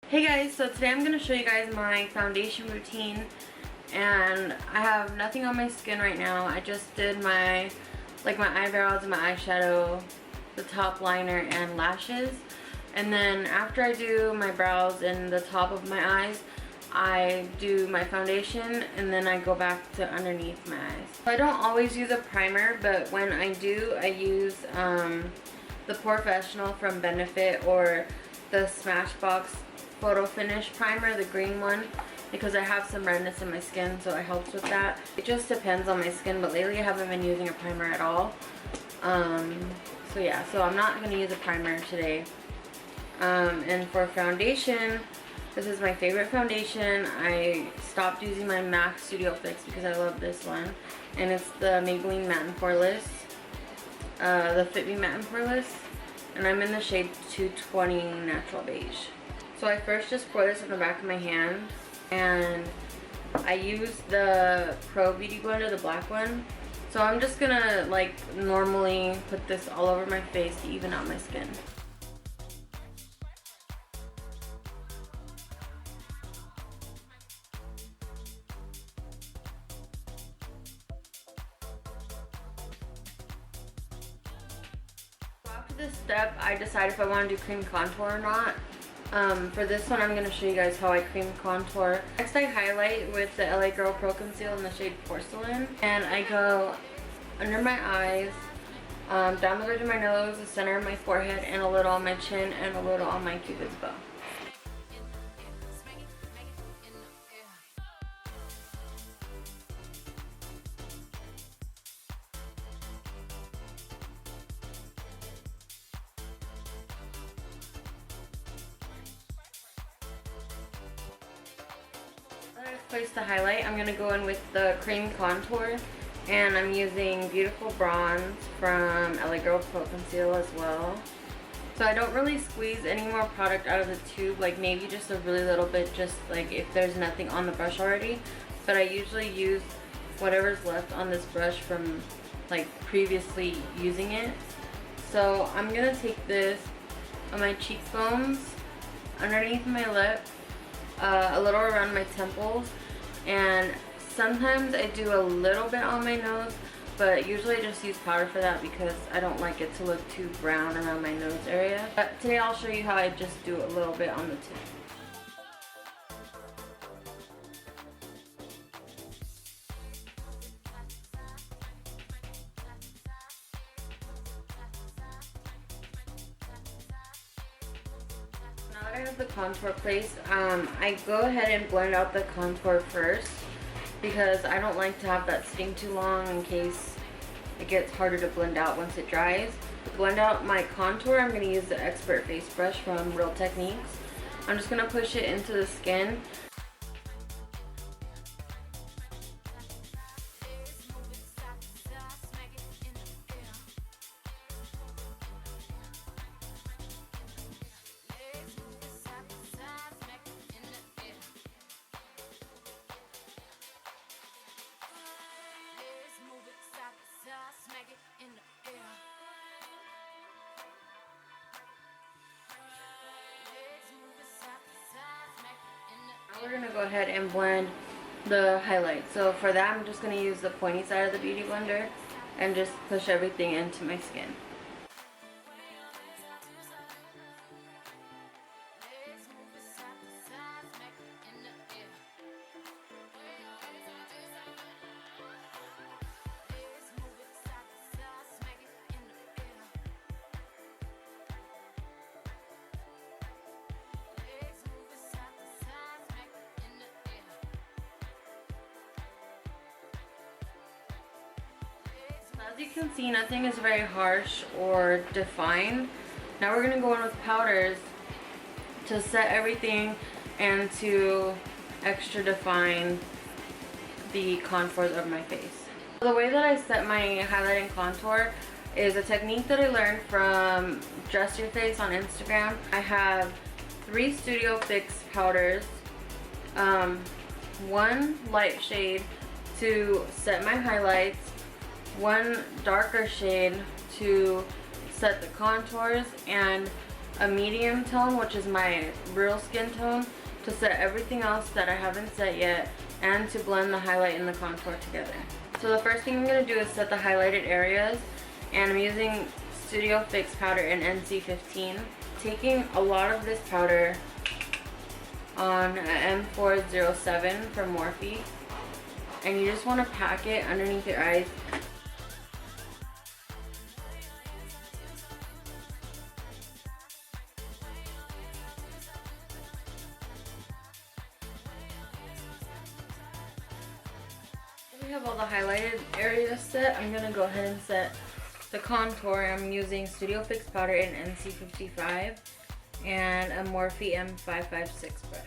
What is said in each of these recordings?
Hey guys, so today I'm going to show you guys my foundation routine, and I have nothing on my skin right now. I just did my eyebrows and my eyeshadow, the top liner and lashes, and then after I do my brows and the top of my eyes, I do my foundation and then I go back to underneath my eyes. So I don't always use a primer, but when I do, I use the Professional from Benefit or the Smashbox Photo Finish primer, the green one, because I have some redness in my skin, so it helps with that. It just depends on my skin, but lately I haven't been using a primer at all. So yeah, so I'm not going to use a primer today. And for foundation, this is my favorite foundation. I stopped using my MAC Studio Fix because I love this one, and it's the Maybelline Matte and Poreless, the Fit Me Matte and Poreless, and I'm in the shade 220 Natural Beige. So I first just pour this on the back of my hand, and I use the Pro Beauty Blender, the black one. So I'm just gonna normally put this all over my face to even out my skin. So after this step, I decide if I want to do cream contour or not. For this one, I'm going to show you guys how I cream contour. Next, I highlight with the LA Girl Pro Conceal in the shade Porcelain. And I go under my eyes, down the bridge of my nose, the center of my forehead, and a little on my chin, and a little on my cupid's bow. I've placed the highlight. I'm going to go in with the cream contour, and I'm using Beautiful Bronze from LA Girl Pro Conceal as well. So I don't really squeeze any more product out of the tube, like maybe just a really little bit, just like if there's nothing on the brush already. But I usually use whatever's left on this brush from previously using it. So I'm going to take this on my cheekbones, underneath my lip, a little around my temples, and sometimes I do a little bit on my nose, but usually I just use powder for that because I don't like it to look too brown around my nose area. But today I'll show you how I just do a little bit on the tip. Now that I have the contour placed, I go ahead and blend out the contour first because I don't like to have that sitting too long in case it gets harder to blend out once it dries. To blend out my contour, I'm going to use the Expert Face Brush from Real Techniques. I'm just going to push it into the skin. Now we're going to go ahead and blend the highlight. So for that, I'm just going to use the pointy side of the Beauty Blender and just push everything into my skin. As you can see, nothing is very harsh or defined. Now we're going to go in with powders to set everything and to extra define the contours of my face. The way that I set my highlight and contour is a technique that I learned from Dress Your Face on Instagram. I have 3 Studio Fix powders, one light shade to set my highlights, one darker shade to set the contours, and a medium tone, which is my real skin tone, to set everything else that I haven't set yet, and to blend the highlight and the contour together. So the first thing I'm going to do is set the highlighted areas, and I'm using Studio Fix powder in NC15. Taking a lot of this powder on M407 from Morphe, and you just want to pack it underneath your eyes. We have all the highlighted areas set. I'm gonna go ahead and set the contour. I'm using Studio Fix powder in NC55 and a Morphe M556 brush.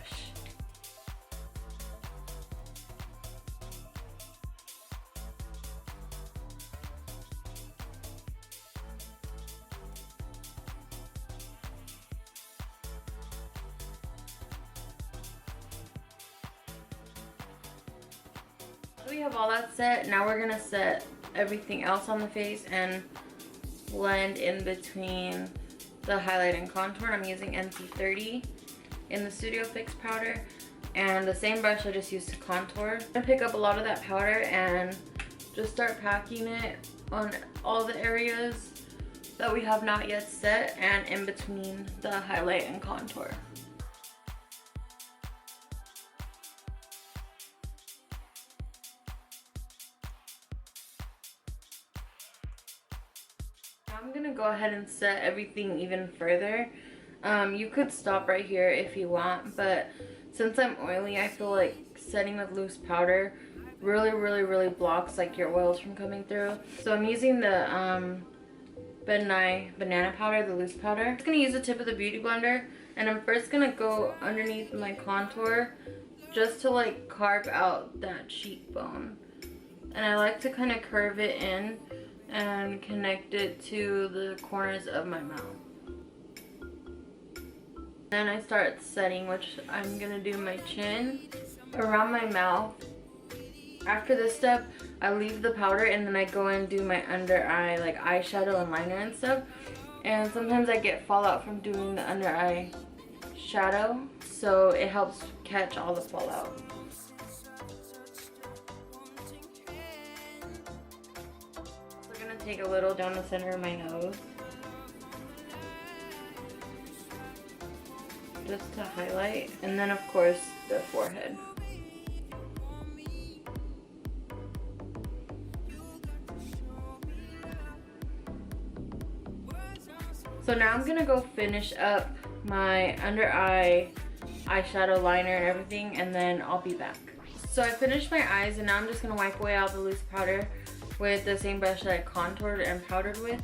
We have all that set. Now we're gonna set everything else on the face and blend in between the highlight and contour. I'm using NC30 in the Studio Fix powder, and the same brush I just used to contour. I'm gonna pick up a lot of that powder and just start packing it on all the areas that we have not yet set and in between the highlight and contour. I'm gonna go ahead and set everything even further. You could stop right here if you want, but since I'm oily, I feel like setting with loose powder really blocks like your oils from coming through. So I'm using the Ben Nye banana powder, the loose powder. I'm just gonna use the tip of the beauty blender, and I'm first gonna go underneath my contour just to like carve out that cheekbone. And I like to kind of curve it in and connect it to the corners of my mouth. Then I start setting, which I'm gonna do my chin around my mouth. After this step, I leave the powder and then I go and do my under eye, like eyeshadow and liner and stuff. And sometimes I get fallout from doing the under eye shadow, so it helps catch all the fallout. Take a little down the center of my nose just to highlight, and then of course the forehead. So now I'm gonna go finish up my under eye eyeshadow, liner, and everything, and then I'll be back. So I finished my eyes, and now I'm just gonna wipe away all the loose powder with the same brush that I contoured and powdered with.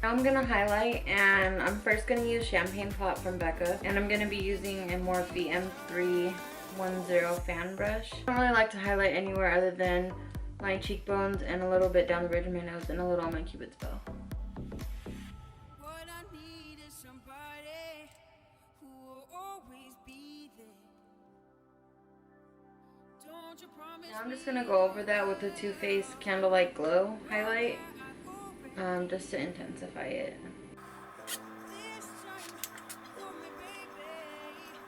Now I'm gonna highlight, and I'm first gonna use Champagne Pop from BECCA, and I'm gonna be using a Morphe M310 fan brush. I don't really like to highlight anywhere other than my cheekbones and a little bit down the bridge of my nose and a little on my cupid's bow. Now I'm just gonna go over that with the Too Faced Candlelight Glow highlight, just to intensify it.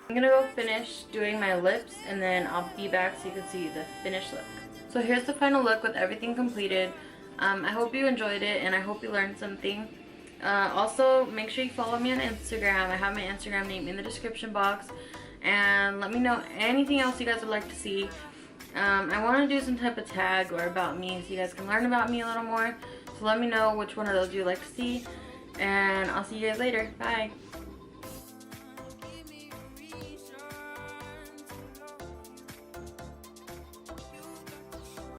I'm gonna go finish doing my lips, and then I'll be back so you can see the finished look. So here's the final look with everything completed. I hope you enjoyed it, and I hope you learned something. Also, make sure you follow me on Instagram. I have my Instagram name in the description box, and let me know anything else you guys would like to see. I want to do some type of tag or about me so you guys can learn about me a little more. So let me know which one of those you'd like to see, and I'll see you guys later. Bye.